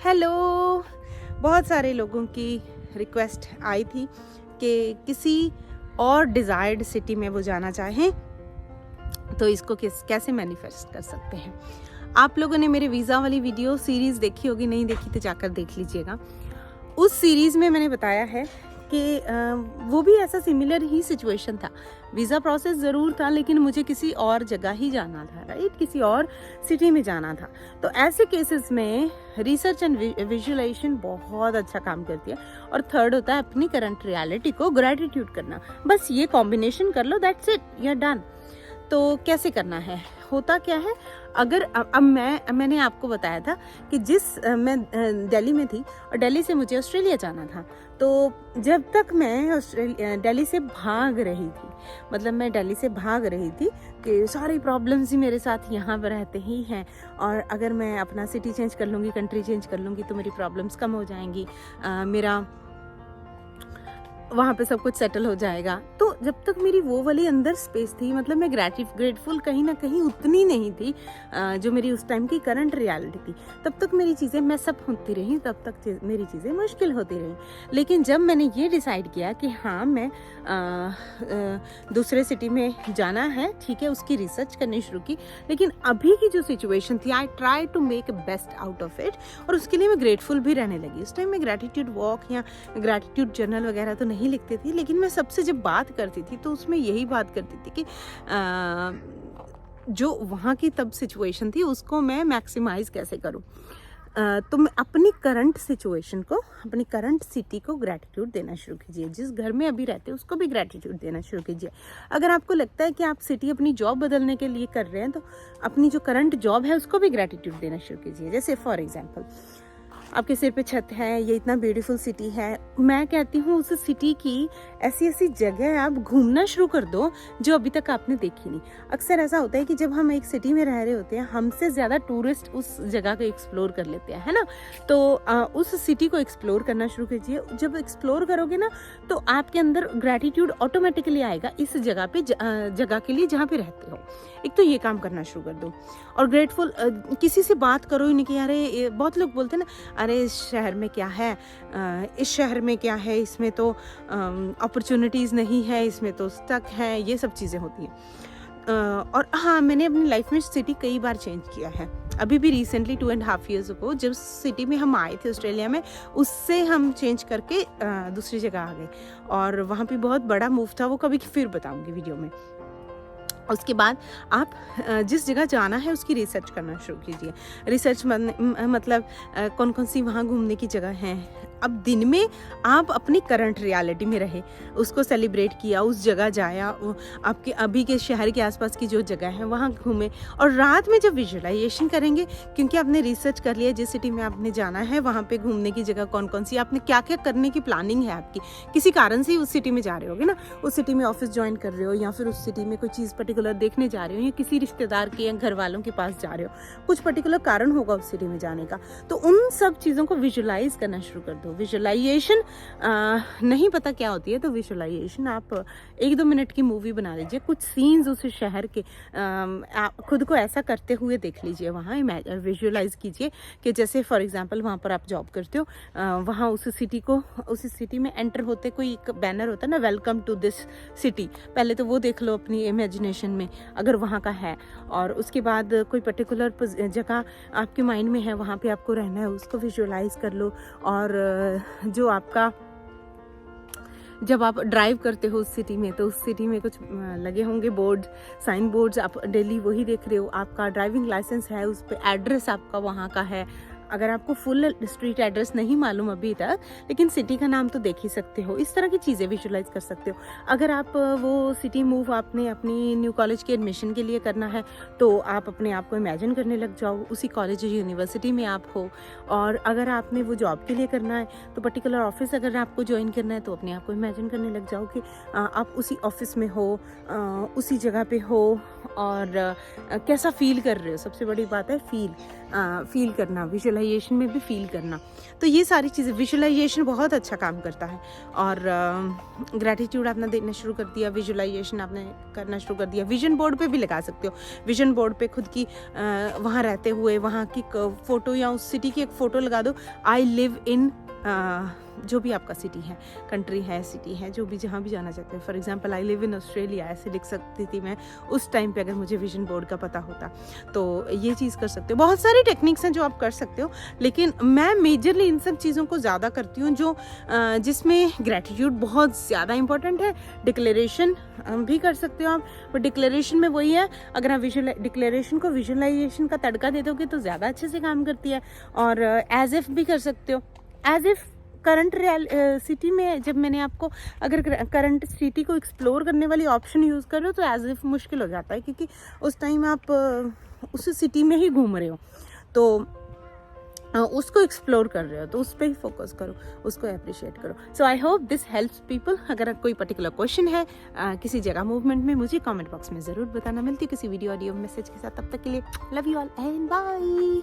Hello. बहुत सारे लोगों की रिक्वेस्ट आई थी कि किसी और डिज़ायर्ड सिटी में वो जाना चाहें, तो इसको कैसे मैनिफेस्ट कर सकते हैं। आप लोगों ने मेरे वीज़ा वाली वीडियो सीरीज़ देखी होगी, नहीं देखी तो जाकर देख लीजिएगा। उस सीरीज़ में मैंने बताया है कि वो भी ऐसा सिमिलर ही सिचुएशन था। वीज़ा प्रोसेस ज़रूर था, लेकिन मुझे किसी और जगह ही जाना था, राइट, किसी और सिटी में जाना था। तो ऐसे केसेस में रिसर्च एंड विजुअलाइजेशन बहुत अच्छा काम करती है। और थर्ड होता है अपनी करंट रियलिटी को ग्रैटिट्यूड करना। बस ये कॉम्बिनेशन कर लो, that's it, you are done. तो कैसे करना है, होता क्या है, अगर अब मैंने आपको बताया था कि मैं दिल्ली में थी और दिल्ली से मुझे ऑस्ट्रेलिया जाना था। तो जब तक मैं दिल्ली से भाग रही थी, मतलब मैं दिल्ली से भाग रही थी कि सारी प्रॉब्लम्स ही मेरे साथ यहाँ पर रहते ही हैं, और अगर मैं अपना सिटी चेंज कर लूँगी, कंट्री चेंज कर लूँगी तो मेरी प्रॉब्लम्स कम हो जाएंगी, मेरा वहाँ पे सब कुछ सेटल हो जाएगा। तो जब तक मेरी वो वाली अंदर स्पेस थी, मतलब मैं ग्रेटफुल कहीं ना कहीं उतनी नहीं थी जो मेरी उस टाइम की करंट रियलिटी थी, तब तक मेरी चीज़ें मैसअप होती रही, तब तक मेरी चीज़ें मुश्किल होती रही। लेकिन जब मैंने ये डिसाइड किया कि हाँ मैं दूसरे सिटी में जाना है, ठीक है, उसकी रिसर्च करनी शुरू की। लेकिन अभी की जो सिचुएशन थी, I try to make best out of it, और उसके लिए मैं ग्रेटफुल भी रहने लगी। उस टाइम मैं ग्रेटिट्यूड वॉक या ग्रेटिट्यूड जर्नल वगैरह तो नहीं लिखती थी, लेकिन मैं सबसे जब बात करती थी तो उसमें यही बात करती थी कि जो वहाँ की तब सिचुएशन थी उसको मैं मैक्सिमाइज कैसे करूँ। तो मैं अपनी करंट सिचुएशन को, अपनी करंट सिटी को ग्रैटिट्यूड देना शुरू कीजिए। जिस घर में अभी रहते हैं उसको भी ग्रैटिट्यूड देना शुरू कीजिए। अगर आपको लगता है कि आप सिटी अपनी जॉब बदलने के लिए कर रहे हैं, तो अपनी जो करंट जॉब है उसको भी ग्रैटिट्यूड देना शुरू कीजिए। जैसे फॉर एग्जाम्पल, आपके सिर पे छत है, ये इतना ब्यूटीफुल सिटी है, मैं कहती हूँ उस सिटी की ऐसी ऐसी जगह आप घूमना शुरू कर दो जो अभी तक आपने देखी नहीं। अक्सर ऐसा होता है कि जब हम एक सिटी में रह रहे होते हैं, हमसे ज़्यादा टूरिस्ट उस जगह को एक्सप्लोर कर लेते हैं, है ना। तो उस सिटी को एक्सप्लोर करना शुरू कीजिए। जब एक्सप्लोर करोगे ना, तो आपके अंदर ग्रैटिट्यूड ऑटोमेटिकली आएगा इस जगह पे, जगह के लिए जहाँ पे रहते हो। एक तो ये काम करना शुरू कर दो। और ग्रेटफुल किसी से बात करो ही नहीं कि अरे, बहुत लोग बोलते हैं ना, अरे इस शहर में क्या है, इस शहर में क्या है, इसमें तो अपॉर्चुनिटीज़ नहीं है, इसमें तो स्टक है, ये सब चीज़ें होती हैं। और हाँ, मैंने अपनी लाइफ में सिटी कई बार चेंज किया है। अभी भी रिसेंटली 2.5 years ago जब सिटी में हम आए थे ऑस्ट्रेलिया में, उससे हम चेंज करके दूसरी जगह आ गए, और वहाँ पे बहुत बड़ा मूव था, वो कभी फिर बताऊँगी वीडियो में। उसके बाद आप जिस जगह जाना है उसकी रिसर्च करना शुरू कीजिए। रिसर्च मतलब कौन कौन सी वहाँ घूमने की जगह हैं। अब दिन में आप अपनी करंट रियलिटी में रहे, उसको सेलिब्रेट किया, उस जगह जाया, आपके अभी के शहर के आसपास की जो जगह है वहाँ घूमे। और रात में जब विजुअलाइजेशन करेंगे, क्योंकि आपने रिसर्च कर लिया जिस सिटी में आपने जाना है वहाँ पे घूमने की जगह कौन कौन सी, आपने क्या क्या करने की प्लानिंग है आपकी, किसी कारण से उस सिटी में जा रहे होगे ना, उस सिटी में ऑफिस ज्वाइन कर रहे हो, या फिर उस सिटी में कोई चीज़ पर्टिकुलर देखने जा रहे हो, या किसी रिश्तेदार के या घर वालों के पास जा रहे हो, कुछ पर्टिकुलर कारण होगा उस सिटी में जाने का। तो उन सब चीज़ों को विजुअलाइज करना शुरू कर दो। विजुअलाइजेशन नहीं पता क्या होती है, तो विजुअलाइजेशन आप 1-2 मिनट की मूवी बना लीजिए, कुछ सीन्स उस शहर के खुद को ऐसा करते हुए देख लीजिए, वहाँ विजुअलाइज कीजिए कि जैसे फॉर एग्जांपल वहाँ पर आप जॉब करते हो, वहाँ उस सिटी में एंटर होते कोई एक बैनर होता है ना, वेलकम टू दिस सिटी, पहले तो वो देख लो अपनी इमेजिनेशन में अगर वहाँ का है। और उसके बाद कोई पर्टिकुलर जगह आपके माइंड में है, वहाँ पे आपको रहना है, उसको विजुअलाइज कर लो। और जो आपका, जब आप ड्राइव करते हो उस सिटी में, तो उस सिटी में कुछ लगे होंगे बोर्ड, साइन बोर्ड्स, आप डेली वही देख रहे हो। आपका ड्राइविंग लाइसेंस है, उस पर एड्रेस आपका वहाँ का है। अगर आपको फुल स्ट्रीट एड्रेस नहीं मालूम अभी तक, लेकिन सिटी का नाम तो देख ही सकते हो। इस तरह की चीज़ें विजुअलाइज कर सकते हो। अगर आप वो सिटी मूव आपने अपनी न्यू कॉलेज के एडमिशन के लिए करना है, तो आप अपने आप को इमेजिन करने लग जाओ उसी कॉलेज यूनिवर्सिटी में आप हो। और अगर आपने वो जॉब के लिए करना है, तो पर्टिकुलर ऑफिस अगर आपको ज्वाइन करना है, तो अपने आप को इमेजिन करने लग जाओ कि आप उसी ऑफिस में हो, उसी जगह पे हो, और कैसा फील कर रहे हो, सबसे बड़ी बात है फील करना, विजुअलाइजेशन में भी फील करना। तो ये सारी चीज़ें, विजुअलाइजेशन बहुत अच्छा काम करता है। और ग्रैटिट्यूड आपने देना शुरू कर दिया, विजुअलाइजेशन आपने करना शुरू कर दिया। विजन बोर्ड पे भी लगा सकते हो, विजन बोर्ड पे खुद की वहाँ रहते हुए वहाँ की फ़ोटो या उस सिटी की एक फ़ोटो लगा दो। आई लिव इन जो भी आपका सिटी है, कंट्री है, सिटी है, जो भी जहाँ भी जाना चाहते हैं। For example I live in Australia ऐसे लिख सकती थी मैं उस टाइम पे, अगर मुझे विजन बोर्ड का पता होता। तो ये चीज़ कर सकते हो। बहुत सारी टेक्निक्स हैं जो आप कर सकते हो, लेकिन मैं मेजरली इन सब चीज़ों को ज़्यादा करती हूँ जो जिसमें ग्रैटिट्यूड बहुत ज़्यादा इंपॉर्टेंट है। डिक्लेरेशन भी कर सकते हो आप, बट डिक्लेरेशन में वही है, अगर आप डिक्लेरेशन को विजुअलाइजेशन का तड़का दे दोगे तो ज़्यादा अच्छे से काम करती है। और एज इफ़ भी कर सकते हो। एज इफ़ करंट सिटी में जब मैंने आपको, अगर करंट सिटी को एक्सप्लोर करने वाली ऑप्शन यूज़ कर रहे हो तो एज इफ मुश्किल हो जाता है, क्योंकि उस टाइम आप उस सिटी में ही घूम रहे हो, तो उसको एक्सप्लोर कर रहे हो, तो उस पर ही फोकस करो, उसको अप्रिशिएट करो। So I hope this helps people. अगर कोई पर्टिकुलर क्वेश्चन है किसी जगह मूवमेंट में, मुझे कमेंट बॉक्स में ज़रूर बताना। मिलती है किसी वीडियो ऑडियो मैसेज के साथ, तब तक के लिए love you all and bye.